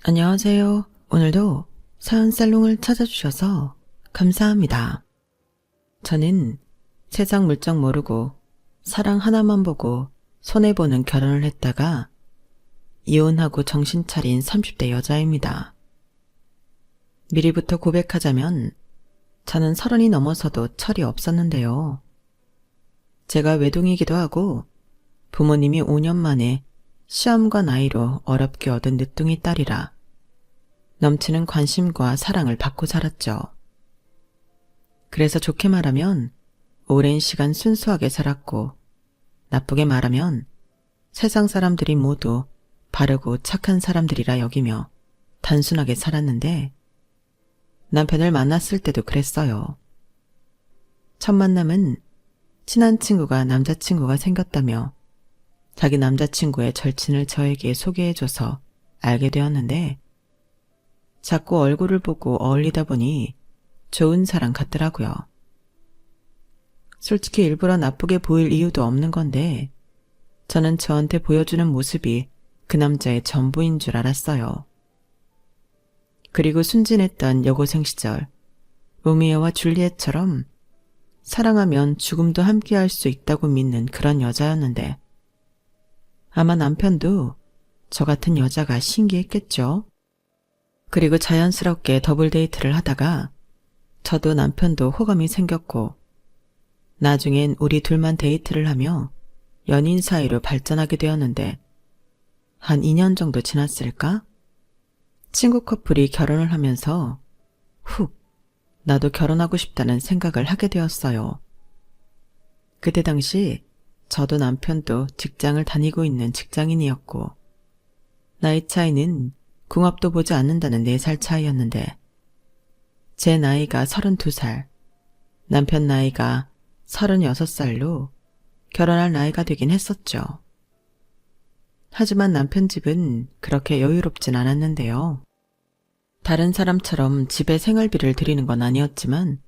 안녕하세요. 오늘도 사연살롱을 찾아주셔서 감사합니다. 저는 세상 물정 모르고 사랑 하나만 보고 손해보는 결혼을 했다가 이혼하고 정신 차린 30대 여자입니다. 미리부터 고백하자면 저는 30이 넘어서도 철이 없었는데요. 제가 외동이기도 하고 부모님이 5년 만에 시험과 나이로 어렵게 얻은 늦둥이 딸이라 넘치는 관심과 사랑을 받고 자랐죠. 그래서 좋게 말하면 오랜 시간 순수하게 살았고, 나쁘게 말하면 세상 사람들이 모두 바르고 착한 사람들이라 여기며 단순하게 살았는데, 남편을 만났을 때도 그랬어요. 첫 만남은 친한 친구가 남자친구가 생겼다며 자기 남자친구의 절친을 저에게 소개해줘서 알게 되었는데, 자꾸 얼굴을 보고 어울리다 보니 좋은 사람 같더라고요. 솔직히 일부러 나쁘게 보일 이유도 없는 건데 저는 저한테 보여주는 모습이 그 남자의 전부인 줄 알았어요. 그리고 순진했던 여고생 시절 로미오와 줄리엣처럼 사랑하면 죽음도 함께할 수 있다고 믿는 그런 여자였는데 아마 남편도 저 같은 여자가 신기했겠죠. 그리고 자연스럽게 더블 데이트를 하다가 저도 남편도 호감이 생겼고 나중엔 우리 둘만 데이트를 하며 연인 사이로 발전하게 되었는데 한 2년 정도 지났을까? 친구 커플이 결혼을 하면서 훅 나도 결혼하고 싶다는 생각을 하게 되었어요. 그때 당시 저도 남편도 직장을 다니고 있는 직장인이었고 나이 차이는 궁합도 보지 않는다는 4살 차이였는데 제 나이가 32살, 남편 나이가 36살로 결혼할 나이가 되긴 했었죠. 하지만 남편 집은 그렇게 여유롭진 않았는데요. 다른 사람처럼 집에 생활비를 드리는 건 아니었지만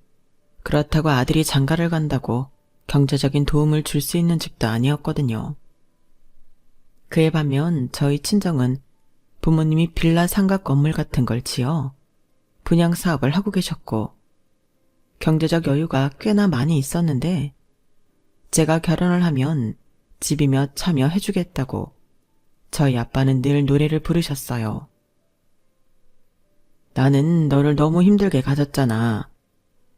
그렇다고 아들이 장가를 간다고 경제적인 도움을 줄 수 있는 집도 아니었거든요. 그에 반면 저희 친정은 부모님이 빌라 상가 건물 같은 걸 지어 분양 사업을 하고 계셨고 경제적 여유가 꽤나 많이 있었는데 제가 결혼을 하면 집이며 차며 해주겠다고 저희 아빠는 늘 노래를 부르셨어요. 나는 너를 너무 힘들게 가졌잖아.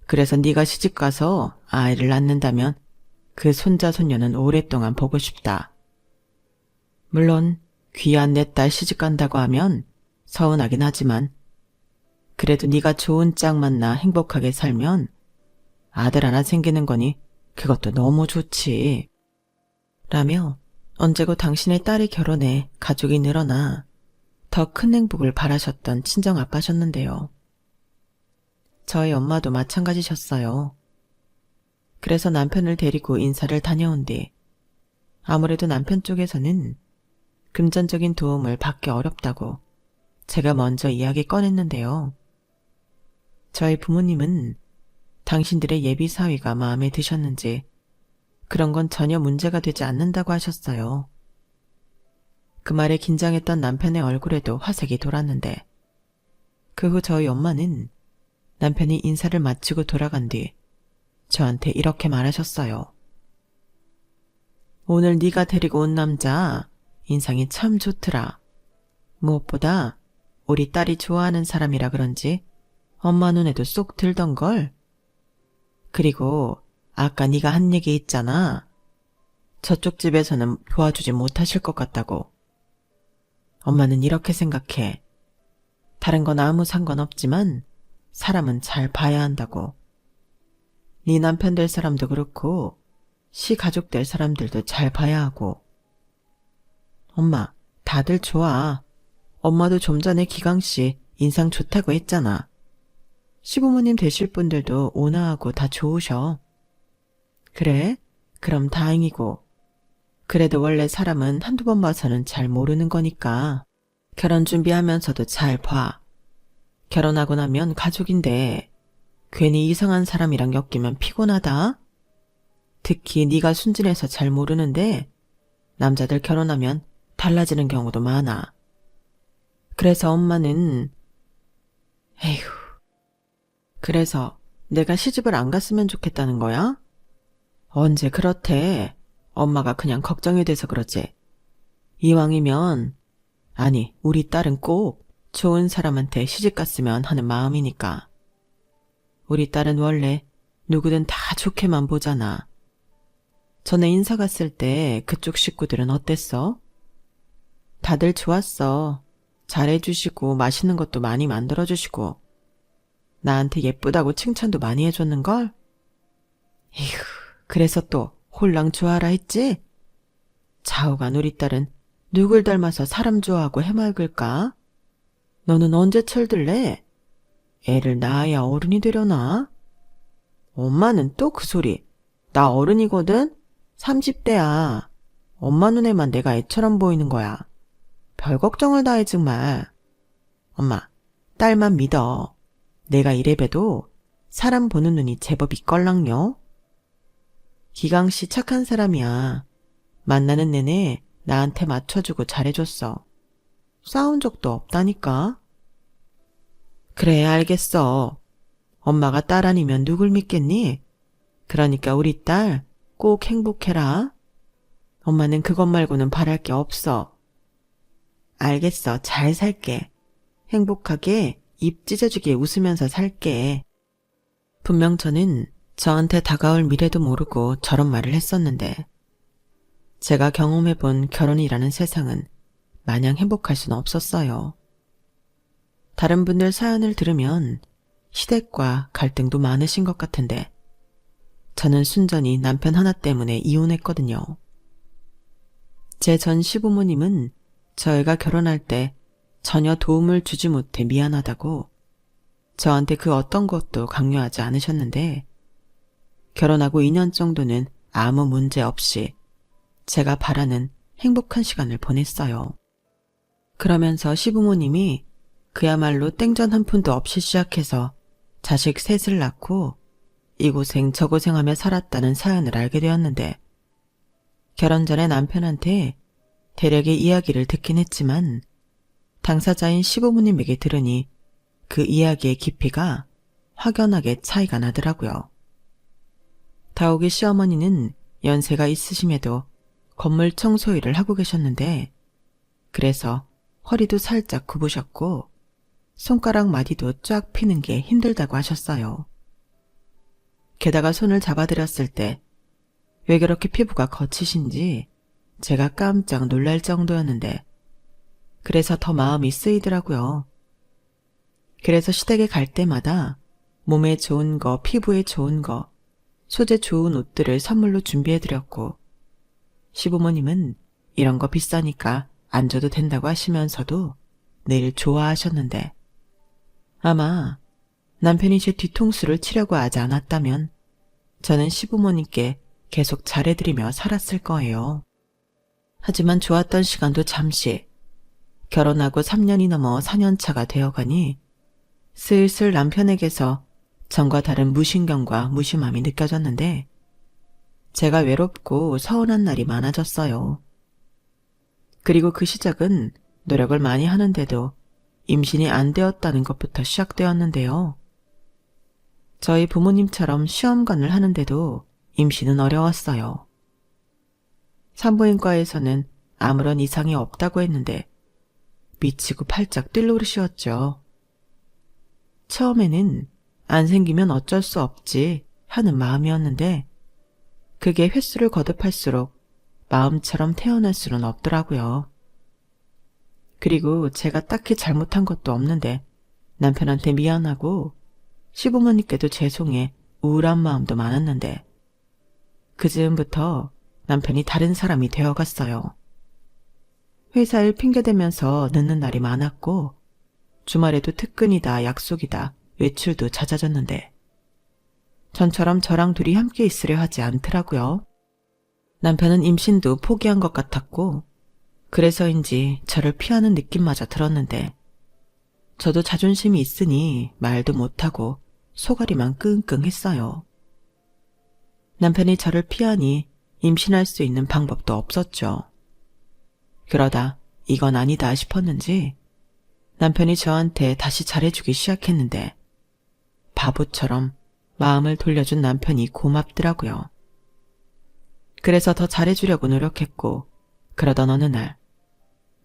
그래서 네가 시집가서 아이를 낳는다면 그 손자 손녀는 오랫동안 보고 싶다. 물론 귀한 내 딸 시집간다고 하면 서운하긴 하지만 그래도 네가 좋은 짝 만나 행복하게 살면 아들 하나 생기는 거니 그것도 너무 좋지. 라며 언제고 당신의 딸이 결혼해 가족이 늘어나 더 큰 행복을 바라셨던 친정 아빠셨는데요. 저희 엄마도 마찬가지셨어요. 그래서 남편을 데리고 인사를 다녀온 뒤 아무래도 남편 쪽에서는 금전적인 도움을 받기 어렵다고 제가 먼저 이야기 꺼냈는데요. 저희 부모님은 당신들의 예비 사위가 마음에 드셨는지 그런 건 전혀 문제가 되지 않는다고 하셨어요. 그 말에 긴장했던 남편의 얼굴에도 화색이 돌았는데 그 후 저희 엄마는 남편이 인사를 마치고 돌아간 뒤 저한테 이렇게 말하셨어요. 오늘 네가 데리고 온 남자 인상이 참 좋더라. 무엇보다 우리 딸이 좋아하는 사람이라 그런지 엄마 눈에도 쏙 들던걸. 그리고 아까 네가 한 얘기 있잖아. 저쪽 집에서는 도와주지 못하실 것 같다고. 엄마는 이렇게 생각해. 다른 건 아무 상관없지만 사람은 잘 봐야 한다고. 네 남편 될 사람도 그렇고 시 가족 될 사람들도 잘 봐야 하고. 엄마, 다들 좋아. 엄마도 좀 전에 기강씨 인상 좋다고 했잖아. 시부모님 되실 분들도 온화하고 다 좋으셔. 그래? 그럼 다행이고. 그래도 원래 사람은 한두 번 봐서는 잘 모르는 거니까 결혼 준비하면서도 잘 봐. 결혼하고 나면 가족인데 괜히 이상한 사람이랑 엮이면 피곤하다. 특히 네가 순진해서 잘 모르는데 남자들 결혼하면 달라지는 경우도 많아. 그래서 엄마는, 에휴, 그래서 내가 시집을 안 갔으면 좋겠다는 거야? 언제 그렇대. 엄마가 그냥 걱정이 돼서 그러지. 이왕이면, 아니, 우리 딸은 꼭 좋은 사람한테 시집 갔으면 하는 마음이니까. 우리 딸은 원래 누구든 다 좋게만 보잖아. 전에 인사 갔을 때 그쪽 식구들은 어땠어? 다들 좋았어. 잘해주시고 맛있는 것도 많이 만들어주시고 나한테 예쁘다고 칭찬도 많이 해줬는걸? 에휴, 그래서 또 홀랑 좋아라 했지? 좌우간 우리 딸은 누굴 닮아서 사람 좋아하고 해맑을까? 너는 언제 철들래? 애를 낳아야 어른이 되려나? 엄마는 또 그 소리. 나 어른이거든? 30대야. 엄마 눈에만 내가 애처럼 보이는 거야. 별 걱정을 다 해 정말. 엄마, 딸만 믿어. 내가 이래봬도 사람 보는 눈이 제법 있걸랑요. 기강씨 착한 사람이야. 만나는 내내 나한테 맞춰주고 잘해줬어. 싸운 적도 없다니까. 그래, 알겠어. 엄마가 딸 아니면 누굴 믿겠니? 그러니까 우리 딸 꼭 행복해라. 엄마는 그것 말고는 바랄 게 없어. 알겠어, 잘 살게. 행복하게 입 찢어지게 웃으면서 살게. 분명 저는 저한테 다가올 미래도 모르고 저런 말을 했었는데 제가 경험해본 결혼이라는 세상은 마냥 행복할 수는 없었어요. 다른 분들 사연을 들으면 시댁과 갈등도 많으신 것 같은데 저는 순전히 남편 하나 때문에 이혼했거든요. 제 전 시부모님은 저희가 결혼할 때 전혀 도움을 주지 못해 미안하다고 저한테 그 어떤 것도 강요하지 않으셨는데 결혼하고 2년 정도는 아무 문제 없이 제가 바라는 행복한 시간을 보냈어요. 그러면서 시부모님이 그야말로 땡전 한 푼도 없이 시작해서 자식 셋을 낳고 이고생 저고생하며 살았다는 사연을 알게 되었는데 결혼 전에 남편한테 대략의 이야기를 듣긴 했지만 당사자인 시부모님에게 들으니 그 이야기의 깊이가 확연하게 차이가 나더라고요. 다옥이 시어머니는 연세가 있으심에도 건물 청소 일을 하고 계셨는데 그래서 허리도 살짝 굽으셨고 손가락 마디도 쫙 피는 게 힘들다고 하셨어요. 게다가 손을 잡아드렸을 때 왜 그렇게 피부가 거치신지 제가 깜짝 놀랄 정도였는데 그래서 더 마음이 쓰이더라고요. 그래서 시댁에 갈 때마다 몸에 좋은 거, 피부에 좋은 거, 소재 좋은 옷들을 선물로 준비해드렸고 시부모님은 이런 거 비싸니까 안 줘도 된다고 하시면서도 늘 좋아하셨는데 아마 남편이 제 뒤통수를 치려고 하지 않았다면 저는 시부모님께 계속 잘해드리며 살았을 거예요. 하지만 좋았던 시간도 잠시 결혼하고 3년이 넘어 4년차가 되어가니 슬슬 남편에게서 전과 다른 무신경과 무심함이 느껴졌는데 제가 외롭고 서운한 날이 많아졌어요. 그리고 그 시작은 노력을 많이 하는데도 임신이 안 되었다는 것부터 시작되었는데요. 저희 부모님처럼 시험관을 하는데도 임신은 어려웠어요. 산부인과에서는 아무런 이상이 없다고 했는데 미치고 팔짝 뛸 노릇이었죠. 처음에는 안 생기면 어쩔 수 없지 하는 마음이었는데 그게 횟수를 거듭할수록 마음처럼 태어날 수는 없더라고요. 그리고 제가 딱히 잘못한 것도 없는데 남편한테 미안하고 시부모님께도 죄송해 우울한 마음도 많았는데 그 즈음부터 남편이 다른 사람이 되어갔어요. 회사 일 핑계대면서 늦는 날이 많았고 주말에도 특근이다 약속이다 외출도 잦아졌는데 전처럼 저랑 둘이 함께 있으려 하지 않더라고요. 남편은 임신도 포기한 것 같았고 그래서인지 저를 피하는 느낌마저 들었는데 저도 자존심이 있으니 말도 못하고 소가리만 끙끙했어요. 남편이 저를 피하니 임신할 수 있는 방법도 없었죠. 그러다 이건 아니다 싶었는지 남편이 저한테 다시 잘해주기 시작했는데 바보처럼 마음을 돌려준 남편이 고맙더라고요. 그래서 더 잘해주려고 노력했고, 그러던 어느 날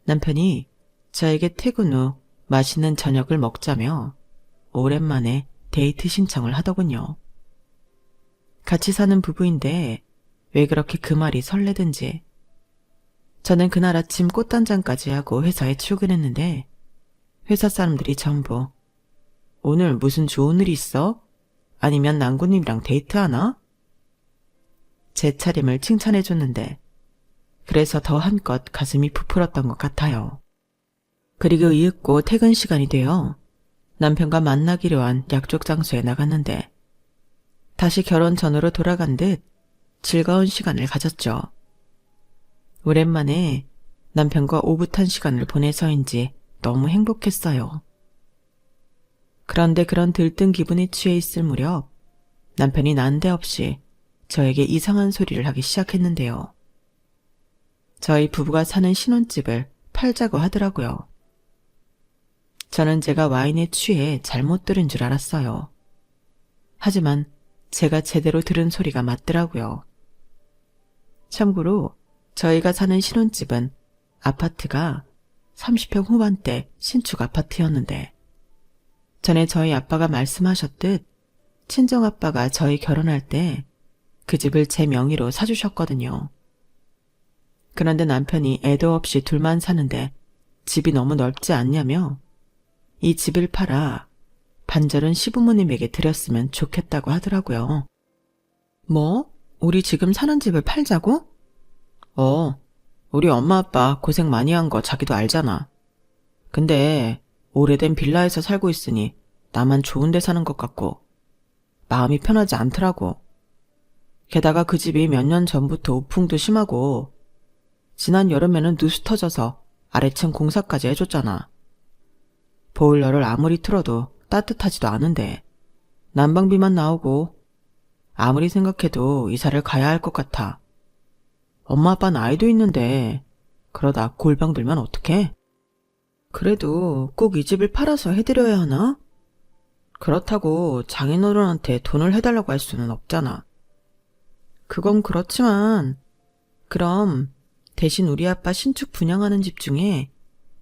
남편이 저에게 퇴근 후 맛있는 저녁을 먹자며 오랜만에 데이트 신청을 하더군요. 같이 사는 부부인데 왜 그렇게 그 말이 설레든지. 저는 그날 아침 꽃단장까지 하고 회사에 출근했는데 회사 사람들이 전부 오늘 무슨 좋은 일 있어? 아니면 낭구님이랑 데이트하나? 제 차림을 칭찬해줬는데 그래서 더 한껏 가슴이 부풀었던 것 같아요. 그리고 이윽고 퇴근 시간이 되어 남편과 만나기로 한 약속 장소에 나갔는데 다시 결혼 전으로 돌아간 듯 즐거운 시간을 가졌죠. 오랜만에 남편과 오붓한 시간을 보내서인지 너무 행복했어요. 그런데 그런 들뜬 기분에 취해 있을 무렵 남편이 난데없이 저에게 이상한 소리를 하기 시작했는데요. 저희 부부가 사는 신혼집을 팔자고 하더라고요. 저는 제가 와인에 취해 잘못 들은 줄 알았어요. 하지만 제가 제대로 들은 소리가 맞더라고요. 참고로 저희가 사는 신혼집은 아파트가 30평 후반대 신축 아파트였는데 전에 저희 아빠가 말씀하셨듯 친정아빠가 저희 결혼할 때 그 집을 제 명의로 사주셨거든요. 그런데 남편이 애도 없이 둘만 사는데 집이 너무 넓지 않냐며 이 집을 팔아 반절은 시부모님에게 드렸으면 좋겠다고 하더라고요. 뭐? 우리 지금 사는 집을 팔자고? 우리 엄마 아빠 고생 많이 한 거 자기도 알잖아. 근데 오래된 빌라에서 살고 있으니 나만 좋은 데 사는 것 같고 마음이 편하지 않더라고. 게다가 그 집이 몇 년 전부터 우풍도 심하고 지난 여름에는 누수 터져서 아래층 공사까지 해줬잖아. 보일러를 아무리 틀어도 따뜻하지도 않은데 난방비만 나오고 아무리 생각해도 이사를 가야 할 것 같아. 엄마 아빠는 아이도 있는데 그러다 골병 들면 어떡해? 그래도 꼭 이 집을 팔아서 해드려야 하나? 그렇다고 장인어른한테 돈을 해달라고 할 수는 없잖아. 그건 그렇지만 그럼 대신 우리 아빠 신축 분양하는 집 중에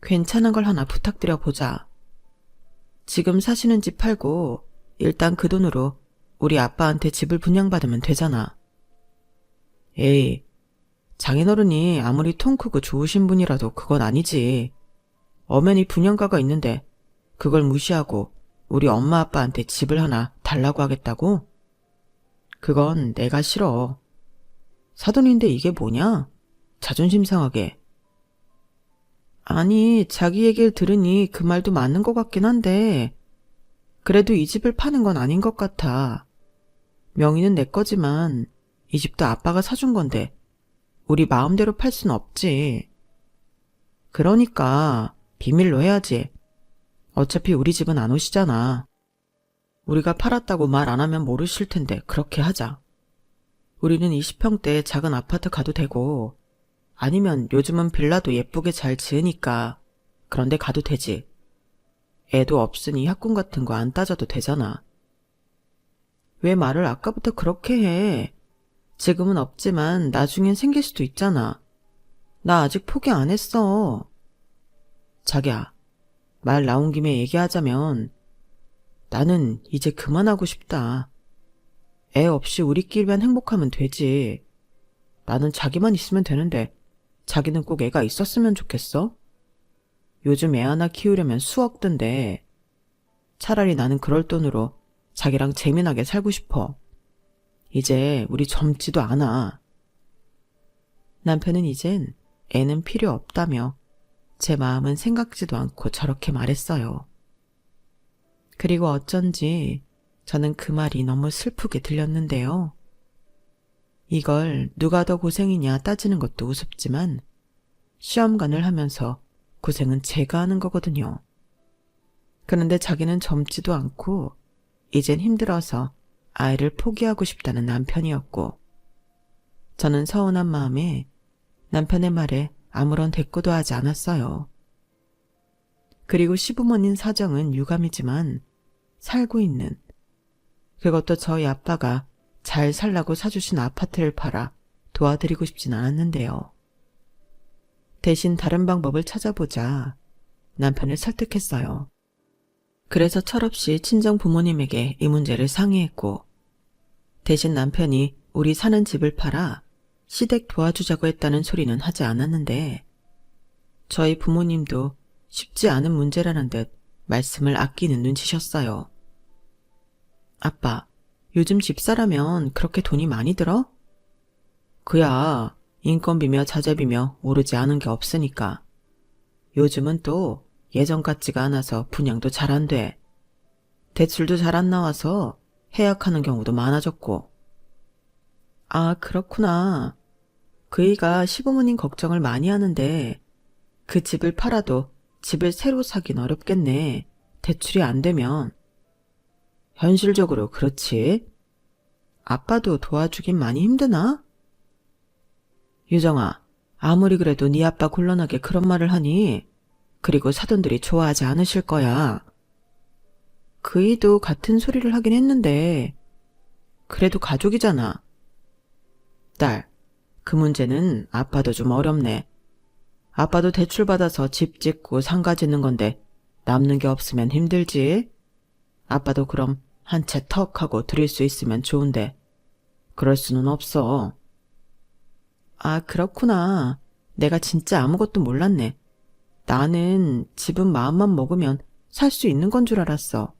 괜찮은 걸 하나 부탁드려 보자. 지금 사시는 집 팔고 일단 그 돈으로 우리 아빠한테 집을 분양받으면 되잖아. 에이, 장인어른이 아무리 통 크고 좋으신 분이라도 그건 아니지. 엄연히 분양가가 있는데 그걸 무시하고 우리 엄마 아빠한테 집을 하나 달라고 하겠다고? 그건 내가 싫어. 사돈인데 이게 뭐냐? 자존심 상하게. 아니, 자기 얘기를 들으니 그 말도 맞는 것 같긴 한데 그래도 이 집을 파는 건 아닌 것 같아. 명의는 내 거지만 이 집도 아빠가 사준 건데 우리 마음대로 팔 순 없지. 그러니까 비밀로 해야지. 어차피 우리 집은 안 오시잖아. 우리가 팔았다고 말 안 하면 모르실 텐데 그렇게 하자. 우리는 20평대 작은 아파트 가도 되고 아니면 요즘은 빌라도 예쁘게 잘 지으니까 그런데 가도 되지. 애도 없으니 학군 같은 거 안 따져도 되잖아. 왜 말을 아까부터 그렇게 해? 지금은 없지만 나중엔 생길 수도 있잖아. 나 아직 포기 안 했어. 자기야, 말 나온 김에 얘기하자면 나는 이제 그만하고 싶다. 애 없이 우리끼리만 행복하면 되지. 나는 자기만 있으면 되는데 자기는 꼭 애가 있었으면 좋겠어? 요즘 애 하나 키우려면 수억 든데 차라리 나는 그럴 돈으로 자기랑 재미나게 살고 싶어. 이제 우리 젊지도 않아. 남편은 이젠 애는 필요 없다며 제 마음은 생각지도 않고 저렇게 말했어요. 그리고 어쩐지 저는 그 말이 너무 슬프게 들렸는데요. 이걸 누가 더 고생이냐 따지는 것도 우습지만 시험관을 하면서 고생은 제가 하는 거거든요. 그런데 자기는 젊지도 않고 이젠 힘들어서 아이를 포기하고 싶다는 남편이었고 저는 서운한 마음에 남편의 말에 아무런 대꾸도 하지 않았어요. 그리고 시부모님 사정은 유감이지만 살고 있는, 그것도 저희 아빠가 잘 살라고 사주신 아파트를 팔아 도와드리고 싶진 않았는데요. 대신 다른 방법을 찾아보자 남편을 설득했어요. 그래서 철없이 친정 부모님에게 이 문제를 상의했고, 대신 남편이 우리 사는 집을 팔아 시댁 도와주자고 했다는 소리는 하지 않았는데, 저희 부모님도 쉽지 않은 문제라는 듯 말씀을 아끼는 눈치셨어요. 아빠, 요즘 집사라면 그렇게 돈이 많이 들어? 그야 인건비며 자재비며 오르지 않은 게 없으니까. 요즘은 또 예전 같지가 않아서 분양도 잘 안 돼. 대출도 잘 안 나와서 해약하는 경우도 많아졌고. 아, 그렇구나. 그이가 시부모님 걱정을 많이 하는데 그 집을 팔아도 집을 새로 사긴 어렵겠네. 대출이 안 되면. 현실적으로 그렇지. 아빠도 도와주긴 많이 힘드나? 유정아, 아무리 그래도 네 아빠 곤란하게 그런 말을 하니? 그리고 사돈들이 좋아하지 않으실 거야. 그이도 같은 소리를 하긴 했는데 그래도 가족이잖아. 딸, 그 문제는 아빠도 좀 어렵네. 아빠도 대출받아서 집 짓고 상가 짓는 건데 남는 게 없으면 힘들지. 아빠도 그럼 한 채 턱 하고 드릴 수 있으면 좋은데 그럴 수는 없어. 아, 그렇구나. 내가 진짜 아무것도 몰랐네. 나는 집은 마음만 먹으면 살 수 있는 건 줄 알았어.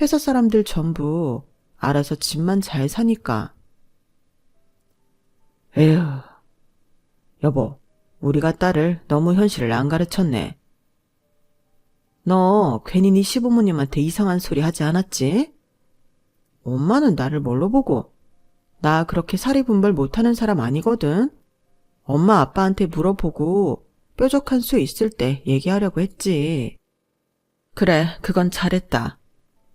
회사 사람들 전부 알아서 집만 잘 사니까. 에휴, 여보, 우리가 딸을 너무 현실을 안 가르쳤네. 너 괜히 네 시부모님한테 이상한 소리 하지 않았지? 엄마는 나를 뭘로 보고? 나 그렇게 사리분별 못하는 사람 아니거든. 엄마 아빠한테 물어보고 뾰족한 수 있을 때 얘기하려고 했지. 그래, 그건 잘했다.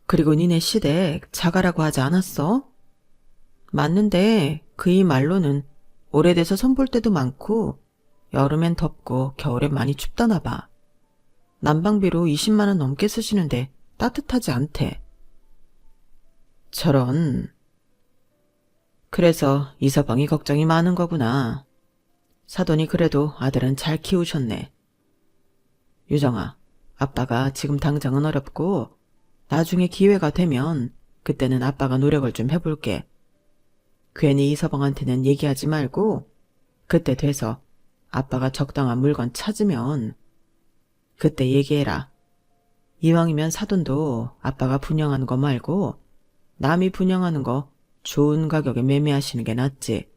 그리고 니네 시댁 자가라고 하지 않았어? 맞는데 그이 말로는 오래돼서 선볼 때도 많고 여름엔 덥고 겨울엔 많이 춥다나 봐. 난방비로 20만 원 넘게 쓰시는데 따뜻하지 않대. 저런. 그래서 이서방이 걱정이 많은 거구나. 사돈이 그래도 아들은 잘 키우셨네. 유정아, 아빠가 지금 당장은 어렵고 나중에 기회가 되면 그때는 아빠가 노력을 좀 해볼게. 괜히 이서방한테는 얘기하지 말고 그때 돼서 아빠가 적당한 물건 찾으면 그때 얘기해라. 이왕이면 사돈도 아빠가 분양하는 거 말고 남이 분양하는 거 좋은 가격에 매매하시는 게 낫지.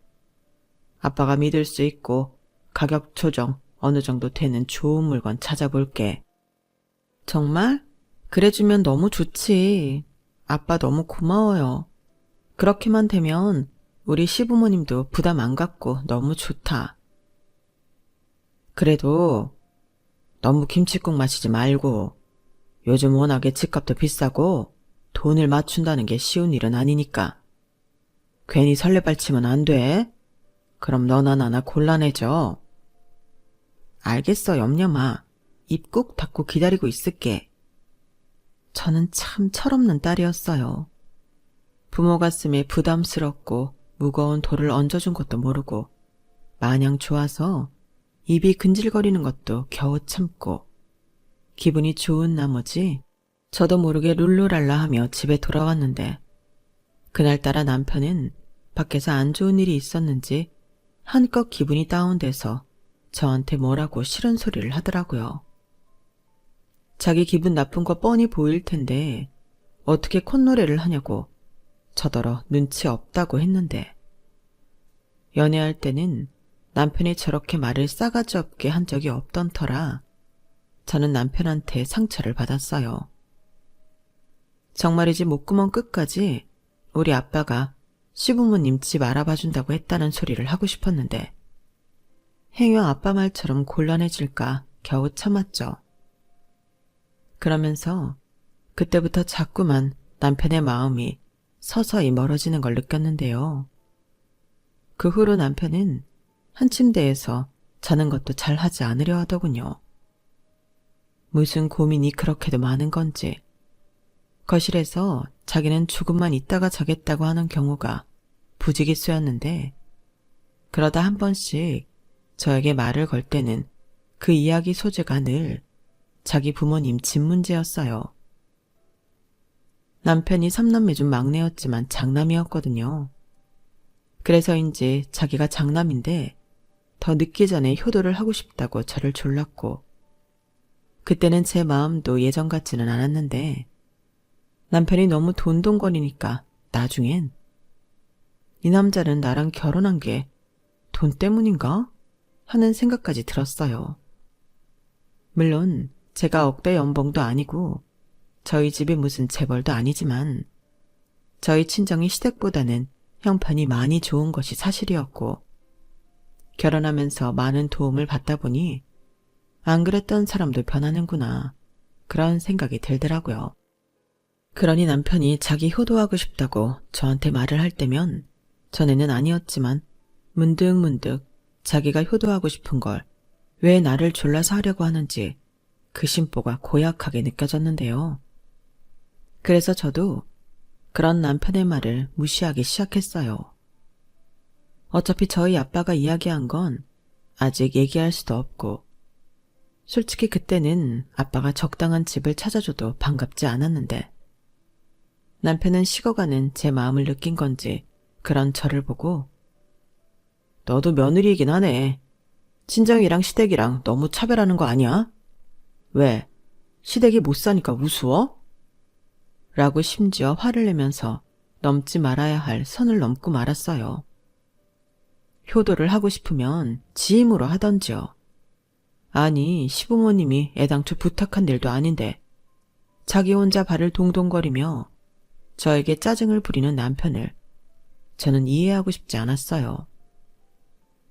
아빠가 믿을 수 있고 가격 조정 어느 정도 되는 좋은 물건 찾아볼게. 정말? 그래주면 너무 좋지. 아빠 너무 고마워요. 그렇게만 되면 우리 시부모님도 부담 안 갖고 너무 좋다. 그래도 너무 김칫국 마시지 말고 요즘 워낙에 집값도 비싸고 돈을 맞춘다는 게 쉬운 일은 아니니까. 괜히 설레발치면 안 돼. 그럼 너나 나나 곤란해져. 알겠어, 염려마. 입 꾹 닫고 기다리고 있을게. 저는 참 철없는 딸이었어요. 부모 가슴에 부담스럽고 무거운 돌을 얹어준 것도 모르고 마냥 좋아서 입이 근질거리는 것도 겨우 참고 기분이 좋은 나머지 저도 모르게 룰루랄라 하며 집에 돌아왔는데 그날따라 남편은 밖에서 안 좋은 일이 있었는지 한껏 기분이 다운돼서 저한테 뭐라고 싫은 소리를 하더라고요. 자기 기분 나쁜 거 뻔히 보일 텐데 어떻게 콧노래를 하냐고 저더러 눈치 없다고 했는데 연애할 때는 남편이 저렇게 말을 싸가지 없게 한 적이 없던 터라 저는 남편한테 상처를 받았어요. 정말이지 목구멍 끝까지 우리 아빠가 시부모님 집 알아봐준다고 했다는 소리를 하고 싶었는데 행여 아빠 말처럼 곤란해질까 겨우 참았죠. 그러면서 그때부터 자꾸만 남편의 마음이 서서히 멀어지는 걸 느꼈는데요. 그 후로 남편은 한 침대에서 자는 것도 잘 하지 않으려 하더군요. 무슨 고민이 그렇게도 많은 건지. 거실에서 자기는 조금만 있다가 자겠다고 하는 경우가 부지기수였는데, 그러다 한 번씩 저에게 말을 걸 때는 그 이야기 소재가 늘 자기 부모님 집 문제였어요. 남편이 3남매 중 막내였지만 장남이었거든요. 그래서인지 자기가 장남인데 더 늦기 전에 효도를 하고 싶다고 저를 졸랐고, 그때는 제 마음도 예전 같지는 않았는데 남편이 너무 돈돈거리니까 나중엔 이 남자는 나랑 결혼한 게 돈 때문인가? 하는 생각까지 들었어요. 물론 제가 억대 연봉도 아니고 저희 집이 무슨 재벌도 아니지만 저희 친정이 시댁보다는 형편이 많이 좋은 것이 사실이었고, 결혼하면서 많은 도움을 받다 보니 안 그랬던 사람도 변하는구나, 그런 생각이 들더라고요. 그러니 남편이 자기 효도하고 싶다고 저한테 말을 할 때면 전에는 아니었지만 문득문득 자기가 효도하고 싶은 걸 왜 나를 졸라서 하려고 하는지 그 심보가 고약하게 느껴졌는데요. 그래서 저도 그런 남편의 말을 무시하기 시작했어요. 어차피 저희 아빠가 이야기한 건 아직 얘기할 수도 없고, 솔직히 그때는 아빠가 적당한 집을 찾아줘도 반갑지 않았는데, 남편은 식어가는 제 마음을 느낀 건지 그런 저를 보고, 너도 며느리이긴 하네. 친정이랑 시댁이랑 너무 차별하는 거 아니야? 왜? 시댁이 못 사니까 우스워? 라고 심지어 화를 내면서 넘지 말아야 할 선을 넘고 말았어요. 효도를 하고 싶으면 지 힘으로 하던지요. 아니, 시부모님이 애당초 부탁한 일도 아닌데 자기 혼자 발을 동동거리며 저에게 짜증을 부리는 남편을 저는 이해하고 싶지 않았어요.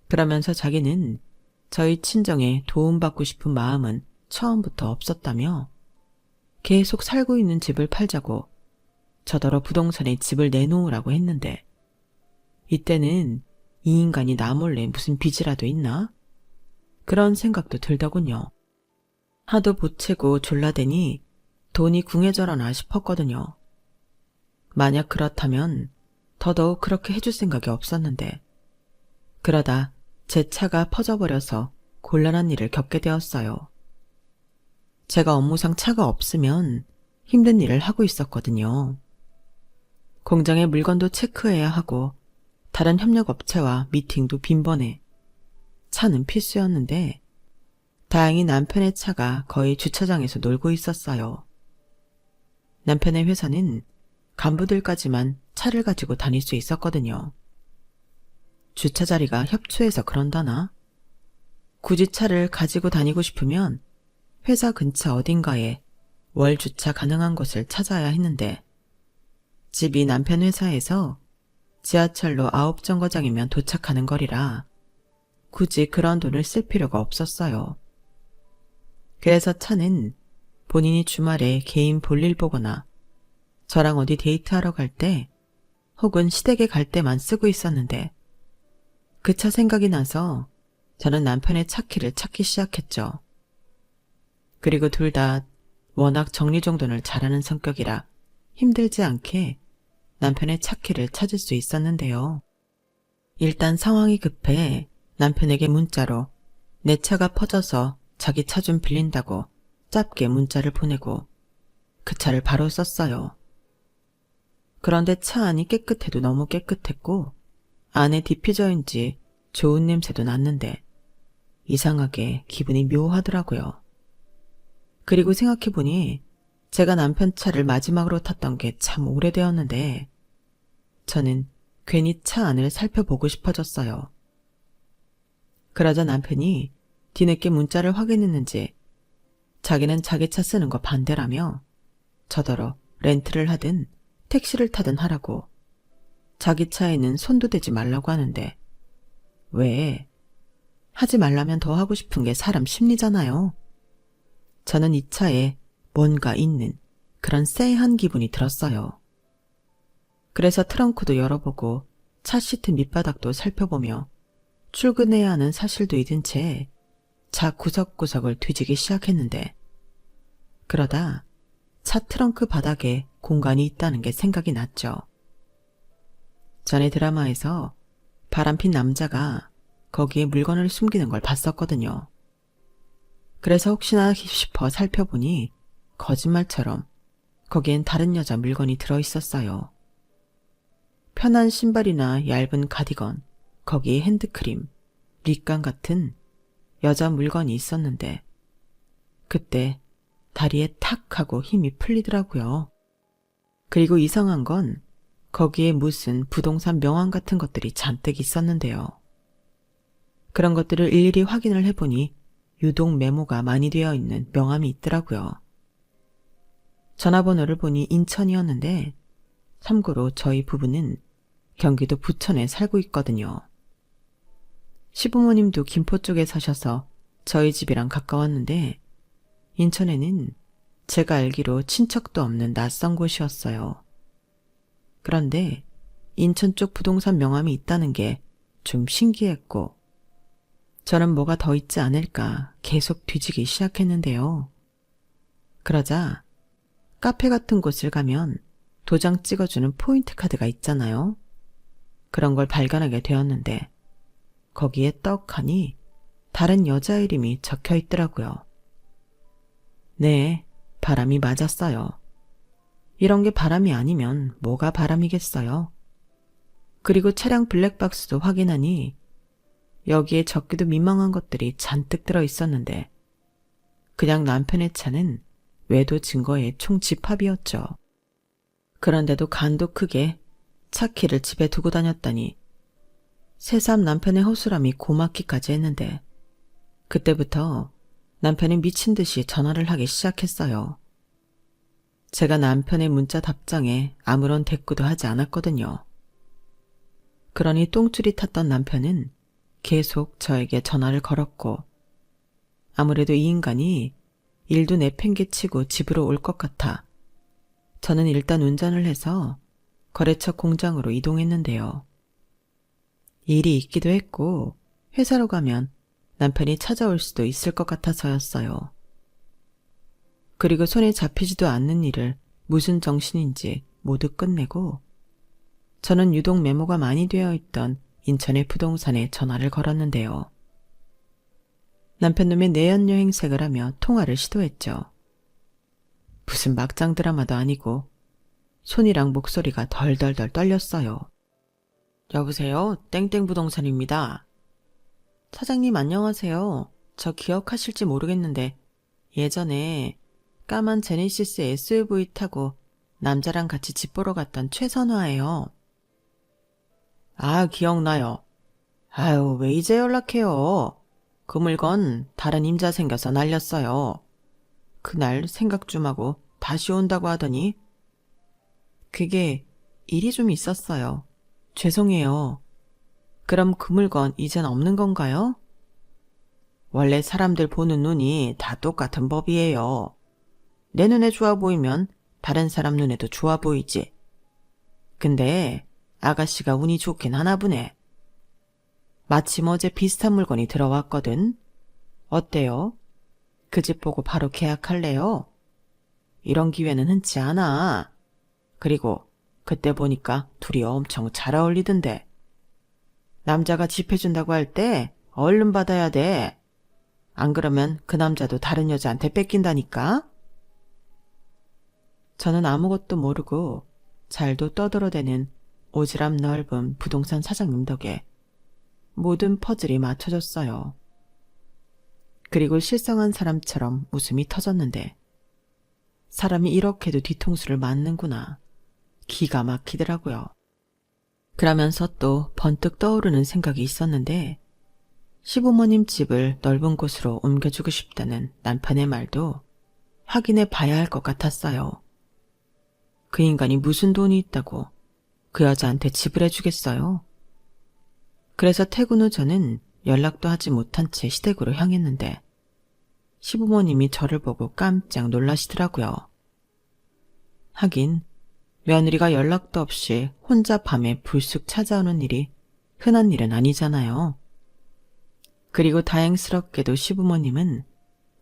그러면서 자기는 저희 친정에 도움받고 싶은 마음은 처음부터 없었다며 계속 살고 있는 집을 팔자고 저더러 부동산에 집을 내놓으라고 했는데, 이때는 이 인간이 나 몰래 무슨 빚이라도 있나? 그런 생각도 들더군요. 하도 보채고 졸라대니 돈이 궁해져라나 싶었거든요. 만약 그렇다면 더더욱 그렇게 해줄 생각이 없었는데, 그러다 제 차가 퍼져버려서 곤란한 일을 겪게 되었어요. 제가 업무상 차가 없으면 힘든 일을 하고 있었거든요. 공장의 물건도 체크해야 하고 다른 협력업체와 미팅도 빈번해 차는 필수였는데, 다행히 남편의 차가 거의 주차장에서 놀고 있었어요. 남편의 회사는 간부들까지만 차를 가지고 다닐 수 있었거든요. 주차 자리가 협소해서 그런다나? 굳이 차를 가지고 다니고 싶으면 회사 근처 어딘가에 월 주차 가능한 곳을 찾아야 했는데, 집이 남편 회사에서 지하철로 9정거장이면 도착하는 거리라 굳이 그런 돈을 쓸 필요가 없었어요. 그래서 차는 본인이 주말에 개인 볼일 보거나 저랑 어디 데이트하러 갈 때 혹은 시댁에 갈 때만 쓰고 있었는데, 그 차 생각이 나서 저는 남편의 차 키를 찾기 시작했죠. 그리고 둘 다 워낙 정리정돈을 잘하는 성격이라 힘들지 않게 남편의 차 키를 찾을 수 있었는데요. 일단 상황이 급해 남편에게 문자로 내 차가 퍼져서 자기 차 좀 빌린다고 짧게 문자를 보내고 그 차를 바로 썼어요. 그런데 차 안이 깨끗해도 너무 깨끗했고 안에 디퓨저인지 좋은 냄새도 났는데 이상하게 기분이 묘하더라고요. 그리고 생각해보니 제가 남편 차를 마지막으로 탔던 게 참 오래되었는데 저는 괜히 차 안을 살펴보고 싶어졌어요. 그러자 남편이 뒤늦게 문자를 확인했는지 자기는 자기 차 쓰는 거 반대라며 저더러 렌트를 하든 택시를 타든 하라고, 자기 차에는 손도 대지 말라고 하는데 왜? 하지 말라면 더 하고 싶은 게 사람 심리잖아요. 저는 이 차에 뭔가 있는 그런 쎄한 기분이 들었어요. 그래서 트렁크도 열어보고 차 시트 밑바닥도 살펴보며 출근해야 하는 사실도 잊은 채 차 구석구석을 뒤지기 시작했는데 그러다 차 트렁크 바닥에 공간이 있다는 게 생각이 났죠. 전에 드라마에서 바람핀 남자가 거기에 물건을 숨기는 걸 봤었거든요. 그래서 혹시나 싶어 살펴보니 거짓말처럼 거기엔 다른 여자 물건이 들어있었어요. 편한 신발이나 얇은 가디건, 거기에 핸드크림, 립감 같은 여자 물건이 있었는데 그때 다리에 탁 하고 힘이 풀리더라고요. 그리고 이상한 건 거기에 무슨 부동산 명함 같은 것들이 잔뜩 있었는데요. 그런 것들을 일일이 확인을 해보니 유독 메모가 많이 되어 있는 명함이 있더라고요. 전화번호를 보니 인천이었는데 참고로 저희 부부는 경기도 부천에 살고 있거든요. 시부모님도 김포 쪽에 사셔서 저희 집이랑 가까웠는데 인천에는 제가 알기로 친척도 없는 낯선 곳이었어요. 그런데 인천 쪽 부동산 명함이 있다는 게 좀 신기했고 저는 뭐가 더 있지 않을까 계속 뒤지기 시작했는데요. 그러자 카페 같은 곳을 가면 도장 찍어주는 포인트 카드가 있잖아요. 그런 걸 발견하게 되었는데 거기에 떡하니 다른 여자 이름이 적혀 있더라고요. 네, 바람이 맞았어요. 이런 게 바람이 아니면 뭐가 바람이겠어요. 그리고 차량 블랙박스도 확인하니 여기에 적기도 민망한 것들이 잔뜩 들어있었는데 그냥 남편의 차는 외도 증거의 총집합이었죠. 그런데도 간도 크게 차 키를 집에 두고 다녔다니 새삼 남편의 허술함이 고맙기까지 했는데 그때부터 남편이 미친 듯이 전화를 하기 시작했어요. 제가 남편의 문자 답장에 아무런 대꾸도 하지 않았거든요. 그러니 똥줄이 탔던 남편은 계속 저에게 전화를 걸었고 아무래도 이 인간이 일도 내팽개치고 집으로 올 것 같아 저는 일단 운전을 해서 거래처 공장으로 이동했는데요. 일이 있기도 했고 회사로 가면 남편이 찾아올 수도 있을 것 같아서였어요. 그리고 손에 잡히지도 않는 일을 무슨 정신인지 모두 끝내고 저는 유독 메모가 많이 되어 있던 인천의 부동산에 전화를 걸었는데요. 남편 놈의 내연여행색을 하며 통화를 시도했죠. 무슨 막장 드라마도 아니고 손이랑 목소리가 덜덜덜 떨렸어요. 여보세요? 땡땡 부동산입니다. 사장님 안녕하세요. 저 기억하실지 모르겠는데 예전에 까만 제네시스 SUV 타고 남자랑 같이 집 보러 갔던 최선화예요. 아, 기억나요. 아유, 왜 이제 연락해요? 그 물건 다른 임자 생겨서 날렸어요. 그날 생각 좀 하고 다시 온다고 하더니 그게 일이 좀 있었어요. 죄송해요. 그럼 그 물건 이젠 없는 건가요? 원래 사람들 보는 눈이 다 똑같은 법이에요. 내 눈에 좋아 보이면 다른 사람 눈에도 좋아 보이지. 근데 아가씨가 운이 좋긴 하나 보네. 마침 어제 비슷한 물건이 들어왔거든. 어때요? 그 집 보고 바로 계약할래요? 이런 기회는 흔치 않아. 그리고 그때 보니까 둘이 엄청 잘 어울리던데. 남자가 집 해준다고 할 때 얼른 받아야 돼. 안 그러면 그 남자도 다른 여자한테 뺏긴다니까. 저는 아무것도 모르고 잘도 떠들어대는 오지랖 넓은 부동산 사장님 덕에 모든 퍼즐이 맞춰졌어요. 그리고 실성한 사람처럼 웃음이 터졌는데 사람이 이렇게도 뒤통수를 맞는구나. 기가 막히더라고요. 그러면서 또 번뜩 떠오르는 생각이 있었는데 시부모님 집을 넓은 곳으로 옮겨주고 싶다는 남편의 말도 확인해 봐야 할 것 같았어요. 그 인간이 무슨 돈이 있다고 그 여자한테 집을 해주겠어요? 그래서 퇴근 후 저는 연락도 하지 못한 채 시댁으로 향했는데 시부모님이 저를 보고 깜짝 놀라시더라고요. 하긴 며느리가 연락도 없이 혼자 밤에 불쑥 찾아오는 일이 흔한 일은 아니잖아요. 그리고 다행스럽게도 시부모님은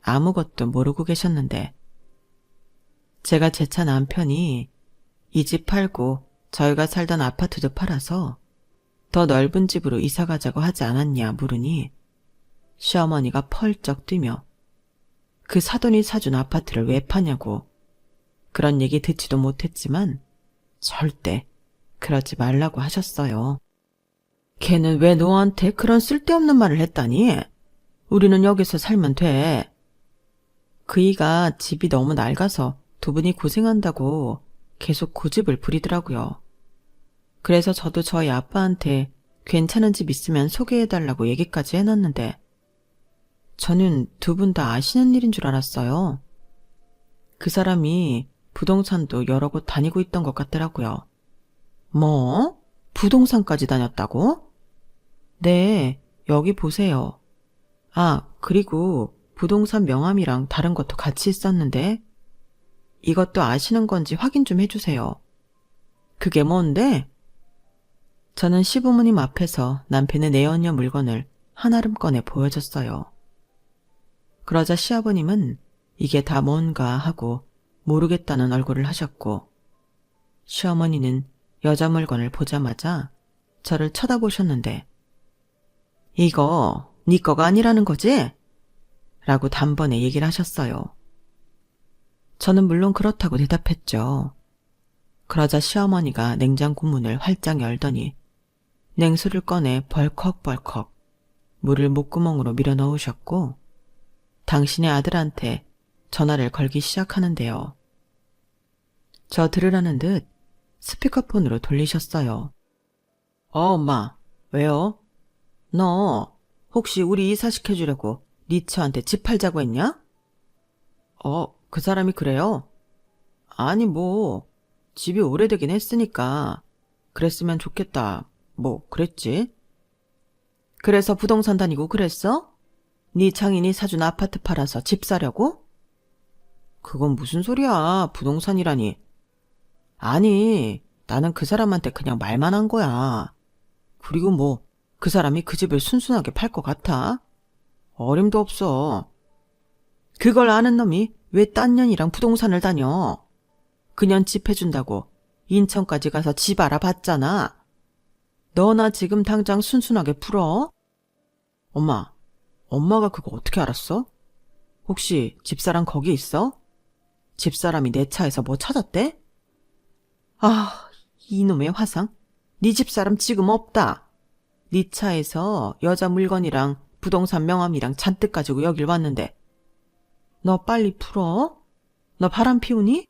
아무것도 모르고 계셨는데 제가 제 차 남편이 이 집 팔고 저희가 살던 아파트도 팔아서 더 넓은 집으로 이사 가자고 하지 않았냐 물으니 시어머니가 펄쩍 뛰며 그 사돈이 사준 아파트를 왜 파냐고 그런 얘기 듣지도 못했지만 절대 그러지 말라고 하셨어요. 걔는 왜 너한테 그런 쓸데없는 말을 했다니? 우리는 여기서 살면 돼. 그이가 집이 너무 낡아서 두 분이 고생한다고 계속 고집을 부리더라고요. 그래서 저도 저희 아빠한테 괜찮은 집 있으면 소개해달라고 얘기까지 해놨는데 저는 두 분 다 아시는 일인 줄 알았어요. 그 사람이 부동산도 여러 곳 다니고 있던 것 같더라고요. 뭐? 부동산까지 다녔다고? 네, 여기 보세요. 아, 그리고 부동산 명함이랑 다른 것도 같이 있었는데 이것도 아시는 건지 확인 좀 해주세요. 그게 뭔데? 저는 시부모님 앞에서 남편의 내연녀 물건을 한아름 꺼내 보여줬어요. 그러자 시아버님은 이게 다 뭔가 하고 모르겠다는 얼굴을 하셨고 시어머니는 여자 물건을 보자마자 저를 쳐다보셨는데 이거 네 거가 아니라는 거지? 라고 단번에 얘기를 하셨어요. 저는 물론 그렇다고 대답했죠. 그러자 시어머니가 냉장고 문을 활짝 열더니 냉수를 꺼내 벌컥벌컥 물을 목구멍으로 밀어 넣으셨고 당신의 아들한테 전화를 걸기 시작하는데요. 저 들으라는 듯 스피커폰으로 돌리셨어요. 엄마, 왜요? 너 혹시 우리 이사시켜주려고 네 처한테 집 팔자고 했냐? 그 사람이 그래요? 아니 뭐 집이 오래되긴 했으니까 그랬으면 좋겠다. 뭐 그랬지? 그래서 부동산 다니고 그랬어? 네 장인이 사준 아파트 팔아서 집 사려고? 그건 무슨 소리야. 부동산이라니. 아니, 나는 그 사람한테 그냥 말만 한 거야. 그리고 뭐 그 사람이 그 집을 순순하게 팔 것 같아? 어림도 없어. 그걸 아는 놈이 왜 딴 년이랑 부동산을 다녀? 그년 집 해준다고 인천까지 가서 집 알아봤잖아. 너나 지금 당장 순순하게 풀어? 엄마가 그거 어떻게 알았어? 혹시 집사람 거기 있어? 집사람이 내 차에서 뭐 찾았대? 아, 이놈의 화상. 네 집사람 지금 없다. 네 차에서 여자 물건이랑 부동산 명함이랑 잔뜩 가지고 여길 왔는데 너 빨리 풀어? 너 바람 피우니?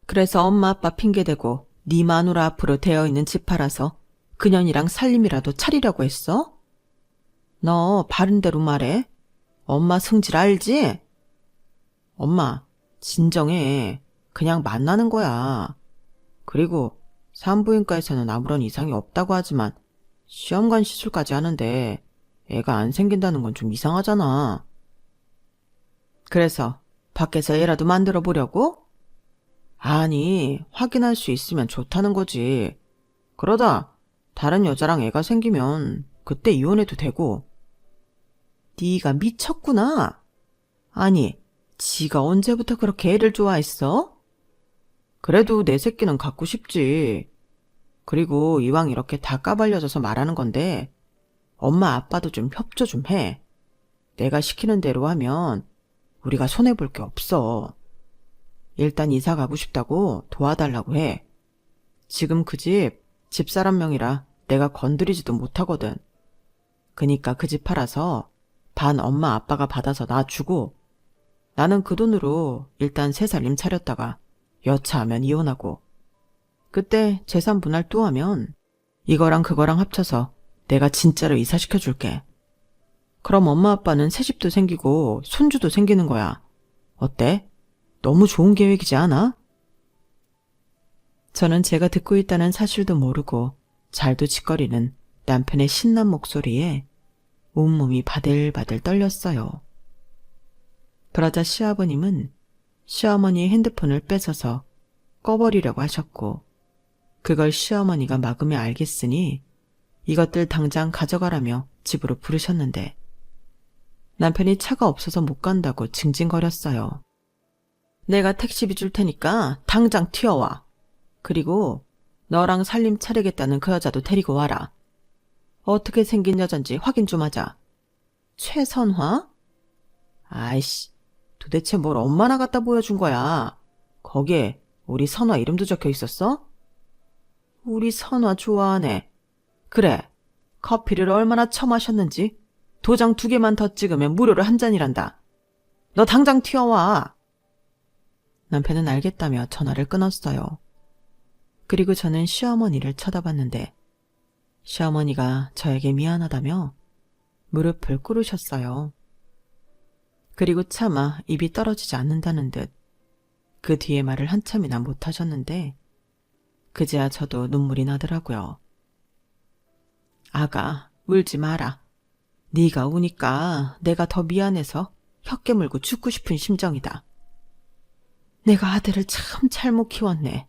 그래서 엄마 아빠 핑계대고 네 마누라 앞으로 되어있는 집 팔아서 그년이랑 살림이라도 차리려고 했어? 너 바른 대로 말해. 엄마 성질 알지? 엄마, 진정해. 그냥 만나는 거야. 그리고 산부인과에서는 아무런 이상이 없다고 하지만 시험관 시술까지 하는데 애가 안 생긴다는 건 좀 이상하잖아. 그래서 밖에서 애라도 만들어 보려고? 아니, 확인할 수 있으면 좋다는 거지. 그러다 다른 여자랑 애가 생기면 그때 이혼해도 되고. 네가 미쳤구나. 아니, 지가 언제부터 그렇게 애를 좋아했어? 그래도 내 새끼는 갖고 싶지. 그리고 이왕 이렇게 다 까발려져서 말하는 건데 엄마 아빠도 좀 협조 좀 해. 내가 시키는 대로 하면 우리가 손해볼 게 없어. 일단 이사 가고 싶다고 도와달라고 해. 지금 그 집 집사람 명이라 내가 건드리지도 못하거든. 그니까 그 집 팔아서 반 엄마 아빠가 받아서 나 주고 나는 그 돈으로 일단 새 살림 차렸다가 여차하면 이혼하고 그때 재산 분할 또 하면 이거랑 그거랑 합쳐서 내가 진짜로 이사시켜 줄게. 그럼 엄마 아빠는 새 집도 생기고 손주도 생기는 거야. 어때? 너무 좋은 계획이지 않아? 저는 제가 듣고 있다는 사실도 모르고 잘도 짓거리는 남편의 신난 목소리에 온몸이 바들바들 떨렸어요. 그러자 시아버님은 시어머니의 핸드폰을 뺏어서 꺼버리려고 하셨고 그걸 시어머니가 막으며 알겠으니 이것들 당장 가져가라며 집으로 부르셨는데 남편이 차가 없어서 못 간다고 징징거렸어요. 내가 택시비 줄 테니까 당장 튀어와. 그리고 너랑 살림 차리겠다는 그 여자도 데리고 와라. 어떻게 생긴 여잔지 확인 좀 하자. 최선화? 아이씨, 도대체 뭘 엄마나 갖다 보여준 거야. 거기에 우리 선화 이름도 적혀 있었어? 우리 선화 좋아하네. 그래, 커피를 얼마나 처마셨는지 도장 2개만 더 찍으면 무료로 한 잔이란다. 너 당장 튀어와. 남편은 알겠다며 전화를 끊었어요. 그리고 저는 시어머니를 쳐다봤는데 시어머니가 저에게 미안하다며 무릎을 꿇으셨어요. 그리고 차마 입이 떨어지지 않는다는 듯 그 뒤에 말을 한참이나 못하셨는데 그제야 저도 눈물이 나더라고요. 아가, 울지 마라. 네가 우니까 내가 더 미안해서 혀 깨물고 죽고 싶은 심정이다. 내가 아들을 참 잘못 키웠네.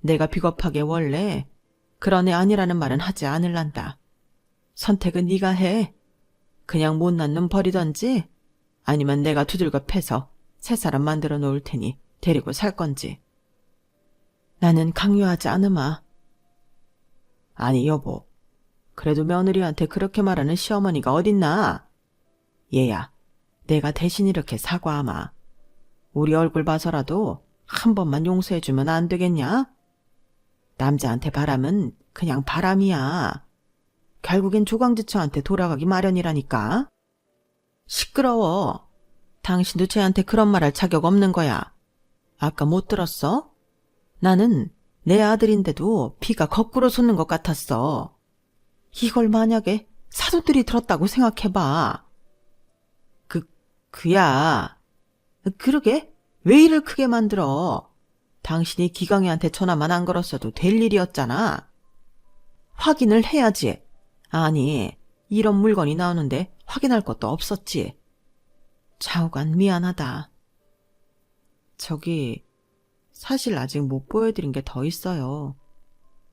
내가 비겁하게 원래 그런 애 아니라는 말은 하지 않을란다. 선택은 네가 해. 그냥 못난 놈 버리던지 아니면 내가 두들겨 패서 새 사람 만들어 놓을 테니 데리고 살 건지. 나는 강요하지 않으마. 아니 여보, 그래도 며느리한테 그렇게 말하는 시어머니가 어딨나? 얘야, 내가 대신 이렇게 사과하마. 우리 얼굴 봐서라도 한 번만 용서해주면 안 되겠냐? 남자한테 바람은 그냥 바람이야. 결국엔 조광지처한테 돌아가기 마련이라니까. 시끄러워. 당신도 쟤한테 그런 말 할 자격 없는 거야. 아까 못 들었어? 나는 내 아들인데도 피가 거꾸로 솟는 것 같았어. 이걸 만약에 사돈들이 들었다고 생각해봐. 그야. 그러게? 왜 일을 크게 만들어? 당신이 기강이한테 전화만 안 걸었어도 될 일이었잖아. 확인을 해야지. 아니, 이런 물건이 나오는데 확인할 것도 없었지. 좌우간 미안하다. 저기, 사실 아직 못 보여드린 게 더 있어요.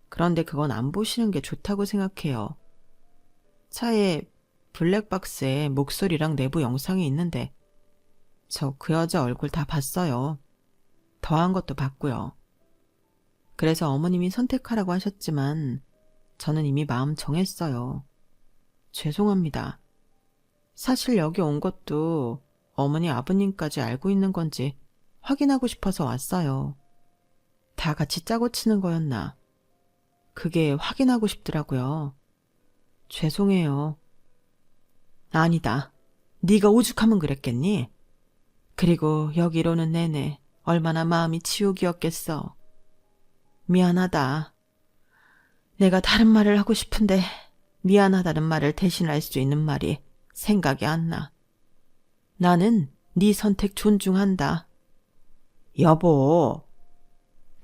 그런데 그건 안 보시는 게 좋다고 생각해요. 차에 블랙박스에 목소리랑 내부 영상이 있는데 저 그 여자 얼굴 다 봤어요. 더한 것도 봤고요. 그래서 어머님이 선택하라고 하셨지만 저는 이미 마음 정했어요. 죄송합니다. 사실 여기 온 것도 어머니 아버님까지 알고 있는 건지 확인하고 싶어서 왔어요. 다 같이 짜고 치는 거였나. 그게 확인하고 싶더라고요. 죄송해요. 아니다. 네가 오죽하면 그랬겠니? 그리고 여기로는 내내 얼마나 마음이 지옥이었겠어. 미안하다. 내가 다른 말을 하고 싶은데 미안하다는 말을 대신할 수 있는 말이 생각이 안 나. 나는 네 선택 존중한다. 여보,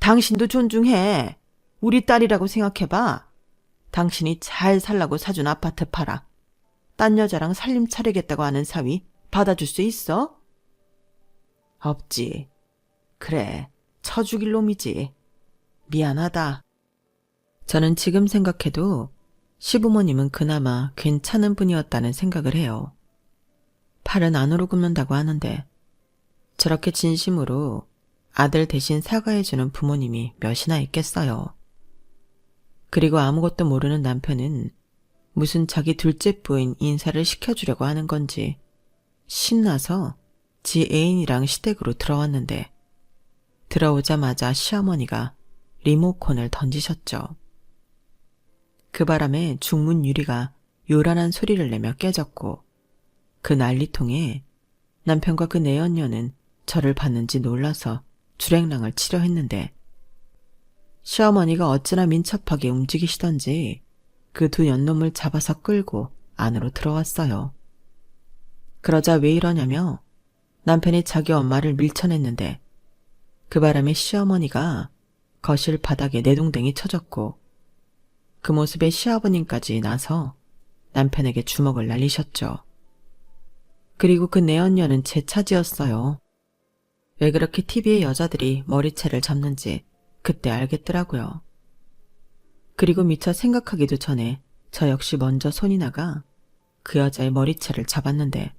당신도 존중해. 우리 딸이라고 생각해봐. 당신이 잘 살라고 사준 아파트 팔아. 딴 여자랑 살림 차리겠다고 하는 사위 받아줄 수 있어? 없지. 그래, 쳐 죽일 놈이지. 미안하다. 저는 지금 생각해도 시부모님은 그나마 괜찮은 분이었다는 생각을 해요. 팔은 안으로 굽는다고 하는데 저렇게 진심으로 아들 대신 사과해주는 부모님이 몇이나 있겠어요. 그리고 아무것도 모르는 남편은 무슨 자기 둘째 부인 인사를 시켜주려고 하는 건지 신나서 지 애인이랑 시댁으로 들어왔는데 들어오자마자 시어머니가 리모컨을 던지셨죠. 그 바람에 중문 유리가 요란한 소리를 내며 깨졌고 그 난리통에 남편과 그 내연녀는 저를 봤는지 놀라서 주랭랑을 치려 했는데 시어머니가 어찌나 민첩하게 움직이시던지 그 두 연놈을 잡아서 끌고 안으로 들어왔어요. 그러자 왜 이러냐며 남편이 자기 엄마를 밀쳐냈는데 그 바람에 시어머니가 거실 바닥에 내동댕이 쳐졌고 그 모습에 시아버님까지 나서 남편에게 주먹을 날리셨죠. 그리고 그 내연녀는 제 차지였어요. 왜 그렇게 TV에 여자들이 머리채를 잡는지 그때 알겠더라고요. 그리고 미처 생각하기도 전에 저 역시 먼저 손이 나가 그 여자의 머리채를 잡았는데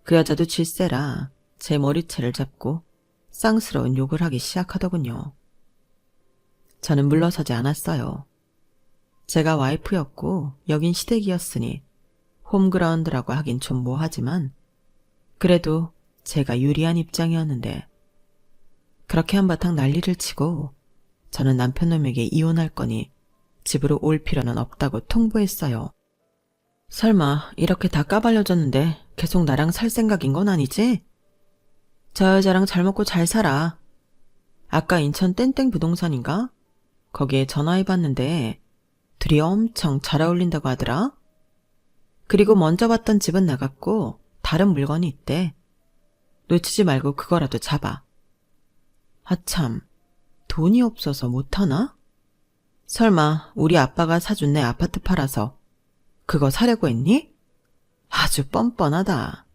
그 여자도 질세라 제 머리채를 잡고 쌍스러운 욕을 하기 시작하더군요. 저는 물러서지 않았어요. 제가 와이프였고 여긴 시댁이었으니 홈그라운드라고 하긴 좀 뭐하지만 그래도 제가 유리한 입장이었는데 그렇게 한바탕 난리를 치고 저는 남편놈에게 이혼할 거니 집으로 올 필요는 없다고 통보했어요. 설마 이렇게 다 까발려졌는데 계속 나랑 살 생각인 건 아니지? 저 여자랑 잘 먹고 잘 살아. 아까 인천 땡땡 부동산인가? 거기에 전화해봤는데 둘이 엄청 잘 어울린다고 하더라. 그리고 먼저 봤던 집은 나갔고 다른 물건이 있대. 놓치지 말고 그거라도 잡아. 아참, 돈이 없어서 못하나? 설마 우리 아빠가 사준 내 아파트 팔아서 그거 사려고 했니? 아주 뻔뻔하다.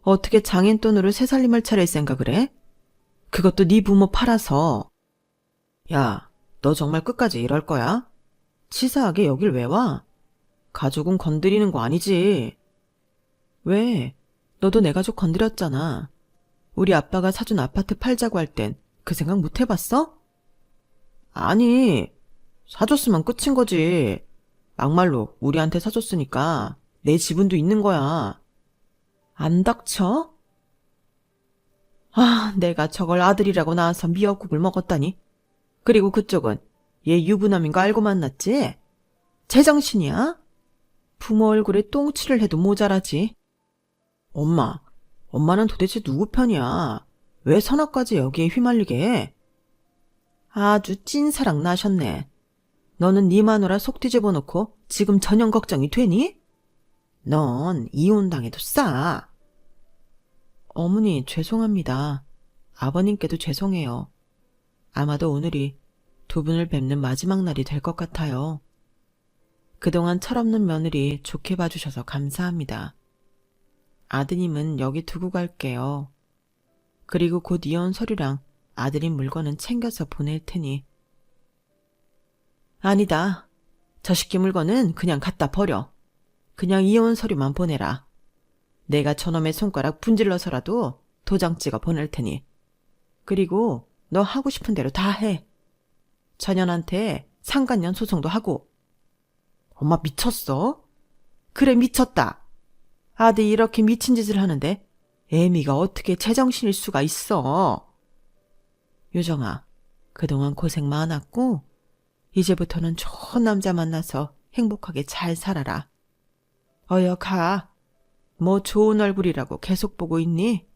어떻게 장인 돈으로 새살림을 차릴 생각을 해? 그것도 네 부모 팔아서. 야, 너 정말 끝까지 이럴 거야? 치사하게 여길 왜 와? 가족은 건드리는 거 아니지. 왜? 너도 내 가족 건드렸잖아. 우리 아빠가 사준 아파트 팔자고 할 땐 그 생각 못 해봤어? 아니, 사줬으면 끝인 거지. 막말로 우리한테 사줬으니까 내 지분도 있는 거야. 안 닥쳐? 아, 내가 저걸 아들이라고 낳아서 미역국을 먹었다니. 그리고 그쪽은 얘 유부남인 거 알고 만났지? 제정신이야? 부모 얼굴에 똥칠을 해도 모자라지. 엄마는 도대체 누구 편이야? 왜 선악까지 여기에 휘말리게 해? 아주 찐사랑 나셨네. 너는 네 마누라 속 뒤집어 놓고 지금 전형 걱정이 되니? 넌 이혼당해도 싸. 어머니 죄송합니다. 아버님께도 죄송해요. 아마도 오늘이 두 분을 뵙는 마지막 날이 될 것 같아요. 그동안 철없는 며느리 좋게 봐주셔서 감사합니다. 아드님은 여기 두고 갈게요. 그리고 곧 이혼 서류랑 아드님 물건은 챙겨서 보낼 테니. 아니다. 저 식기 물건은 그냥 갖다 버려. 그냥 이혼 서류만 보내라. 내가 저놈의 손가락 분질러서라도 도장 찍어 보낼 테니. 그리고 너 하고 싶은 대로 다 해. 자년한테 상간년 소송도 하고. 엄마 미쳤어? 그래 미쳤다. 아들이 이렇게 미친 짓을 하는데 애미가 어떻게 제정신일 수가 있어. 유정아, 그동안 고생 많았고 이제부터는 좋은 남자 만나서 행복하게 잘 살아라. 어여 가. 뭐 좋은 얼굴이라고 계속 보고 있니?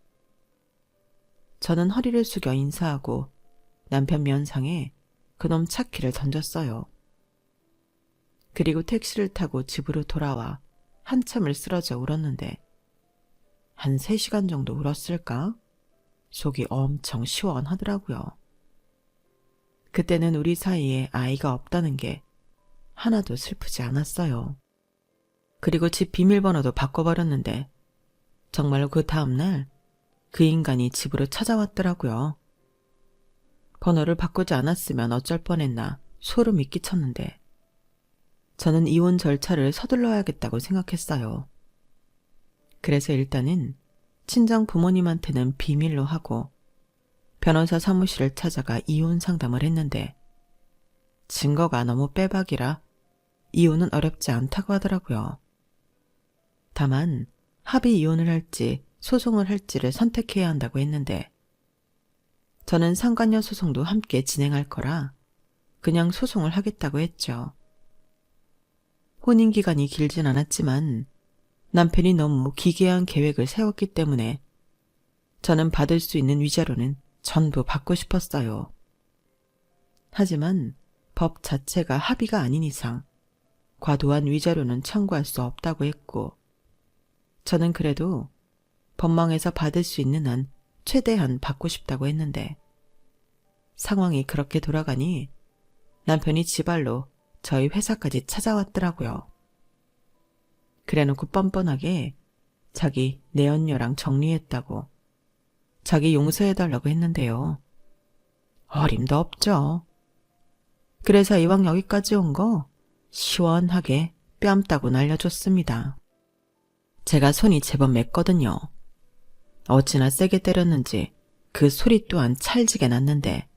저는 허리를 숙여 인사하고 남편 면상에 그놈 차키를 던졌어요. 그리고 택시를 타고 집으로 돌아와 한참을 쓰러져 울었는데 한 3시간 정도 울었을까? 속이 엄청 시원하더라고요. 그때는 우리 사이에 아이가 없다는 게 하나도 슬프지 않았어요. 그리고 집 비밀번호도 바꿔버렸는데 정말로 그 다음날 그 인간이 집으로 찾아왔더라고요. 번호를 바꾸지 않았으면 어쩔 뻔했나 소름이 끼쳤는데 저는 이혼 절차를 서둘러야겠다고 생각했어요. 그래서 일단은 친정 부모님한테는 비밀로 하고 변호사 사무실을 찾아가 이혼 상담을 했는데 증거가 너무 빼박이라 이혼은 어렵지 않다고 하더라고요. 다만 합의 이혼을 할지 소송을 할지를 선택해야 한다고 했는데 저는 상간녀 소송도 함께 진행할 거라 그냥 소송을 하겠다고 했죠. 혼인기간이 길진 않았지만 남편이 너무 기괴한 계획을 세웠기 때문에 저는 받을 수 있는 위자료는 전부 받고 싶었어요. 하지만 법 자체가 합의가 아닌 이상 과도한 위자료는 청구할 수 없다고 했고 저는 그래도 법망에서 받을 수 있는 한 최대한 받고 싶다고 했는데 상황이 그렇게 돌아가니 남편이 지발로 저희 회사까지 찾아왔더라고요. 그래놓고 뻔뻔하게 자기 내연녀랑 정리했다고 자기 용서해달라고 했는데요. 어림도 없죠. 그래서 이왕 여기까지 온 거 시원하게 뺨 따고 날려줬습니다. 제가 손이 제법 맵거든요. 어찌나 세게 때렸는지 그 소리 또한 찰지게 났는데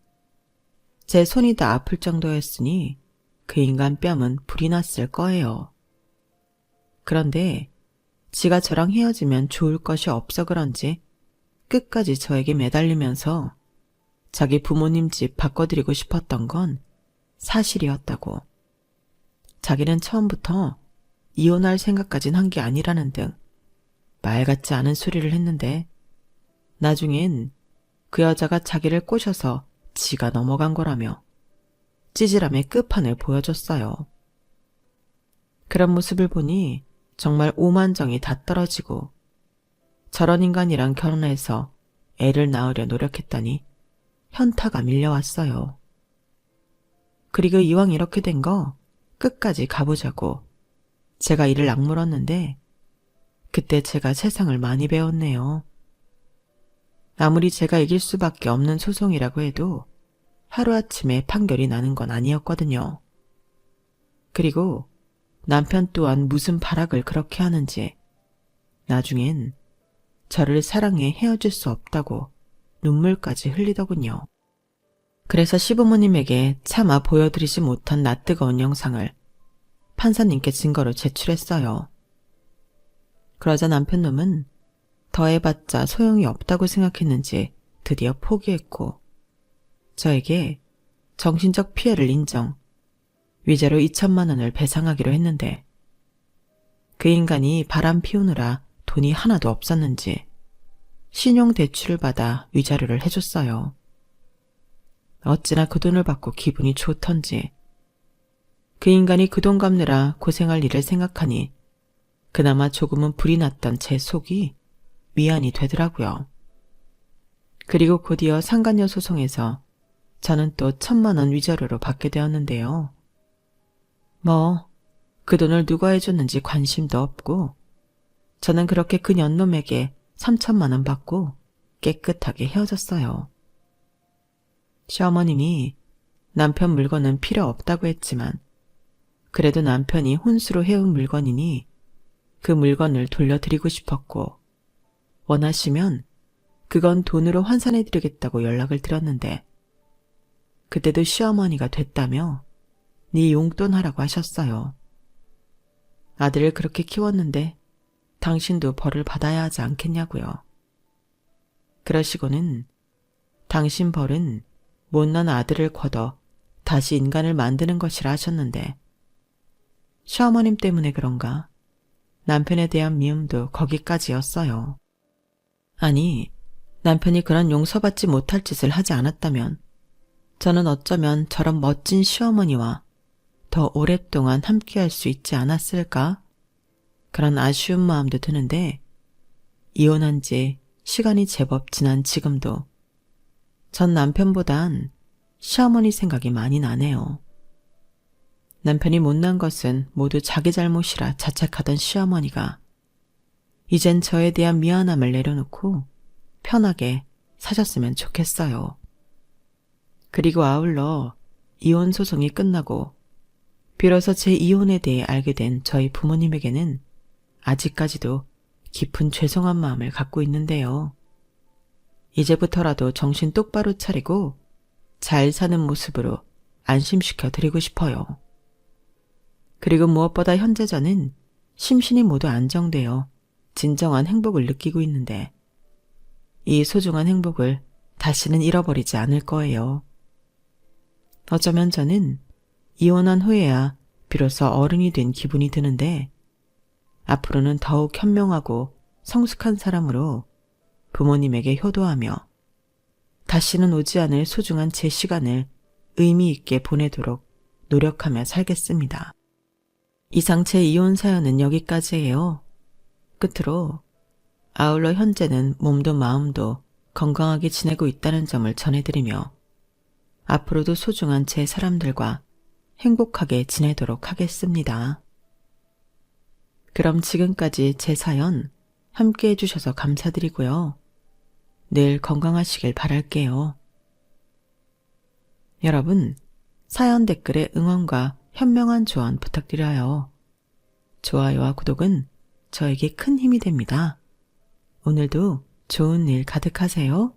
제 손이 다 아플 정도였으니 그 인간 뺨은 불이 났을 거예요. 그런데 지가 저랑 헤어지면 좋을 것이 없어 그런지 끝까지 저에게 매달리면서 자기 부모님 집 바꿔드리고 싶었던 건 사실이었다고. 자기는 처음부터 이혼할 생각까진 한 게 아니라는 등 말 같지 않은 소리를 했는데 나중엔 그 여자가 자기를 꼬셔서 지가 넘어간 거라며 찌질함의 끝판을 보여줬어요. 그런 모습을 보니 정말 오만정이 다 떨어지고 저런 인간이랑 결혼해서 애를 낳으려 노력했다니 현타가 밀려왔어요. 그리고 이왕 이렇게 된 거 끝까지 가보자고 제가 이를 악물었는데 그때 제가 세상을 많이 배웠네요. 아무리 제가 이길 수밖에 없는 소송이라고 해도 하루아침에 판결이 나는 건 아니었거든요. 그리고 남편 또한 무슨 발악을 그렇게 하는지 나중엔 저를 사랑해 헤어질 수 없다고 눈물까지 흘리더군요. 그래서 시부모님에게 차마 보여드리지 못한 낯뜨거운 영상을 판사님께 증거로 제출했어요. 그러자 남편놈은 더해봤자 소용이 없다고 생각했는지 드디어 포기했고 저에게 정신적 피해를 인정, 위자료 2천만 원을 배상하기로 했는데 그 인간이 바람 피우느라 돈이 하나도 없었는지 신용대출을 받아 위자료를 해줬어요. 어찌나 그 돈을 받고 기분이 좋던지 그 인간이 그 돈 갚느라 고생할 일을 생각하니 그나마 조금은 불이 났던 제 속이 위안이 되더라고요. 그리고 곧이어 상간녀 소송에서 저는 또 1,000만 원 위자료로 받게 되었는데요. 그 돈을 누가 해줬는지 관심도 없고 저는 그렇게 그 년놈에게 3,000만 원 받고 깨끗하게 헤어졌어요. 시어머님이 남편 물건은 필요 없다고 했지만 그래도 남편이 혼수로 해온 물건이니 그 물건을 돌려드리고 싶었고 원하시면 그건 돈으로 환산해드리겠다고 연락을 드렸는데 그때도 시어머니가 됐다며 네 용돈 하라고 하셨어요. 아들을 그렇게 키웠는데 당신도 벌을 받아야 하지 않겠냐고요. 그러시고는 당신 벌은 못난 아들을 거둬 다시 인간을 만드는 것이라 하셨는데 시어머님 때문에 그런가 남편에 대한 미움도 거기까지였어요. 아니, 남편이 그런 용서받지 못할 짓을 하지 않았다면 저는 어쩌면 저런 멋진 시어머니와 더 오랫동안 함께할 수 있지 않았을까? 그런 아쉬운 마음도 드는데 이혼한 지 시간이 제법 지난 지금도 전 남편보단 시어머니 생각이 많이 나네요. 남편이 못난 것은 모두 자기 잘못이라 자책하던 시어머니가 이젠 저에 대한 미안함을 내려놓고 편하게 사셨으면 좋겠어요. 그리고 아울러 이혼 소송이 끝나고 비로소 제 이혼에 대해 알게 된 저희 부모님에게는 아직까지도 깊은 죄송한 마음을 갖고 있는데요. 이제부터라도 정신 똑바로 차리고 잘 사는 모습으로 안심시켜 드리고 싶어요. 그리고 무엇보다 현재 저는 심신이 모두 안정되어 진정한 행복을 느끼고 있는데 이 소중한 행복을 다시는 잃어버리지 않을 거예요. 어쩌면 저는 이혼한 후에야 비로소 어른이 된 기분이 드는데 앞으로는 더욱 현명하고 성숙한 사람으로 부모님에게 효도하며 다시는 오지 않을 소중한 제 시간을 의미 있게 보내도록 노력하며 살겠습니다. 이상 제 이혼 사연은 여기까지예요. 끝으로 아울러 현재는 몸도 마음도 건강하게 지내고 있다는 점을 전해드리며 앞으로도 소중한 제 사람들과 행복하게 지내도록 하겠습니다. 그럼 지금까지 제 사연 함께 해주셔서 감사드리고요. 늘 건강하시길 바랄게요. 여러분, 사연 댓글에 응원과 현명한 조언 부탁드려요. 좋아요와 구독은 저에게 큰 힘이 됩니다. 오늘도 좋은 일 가득하세요.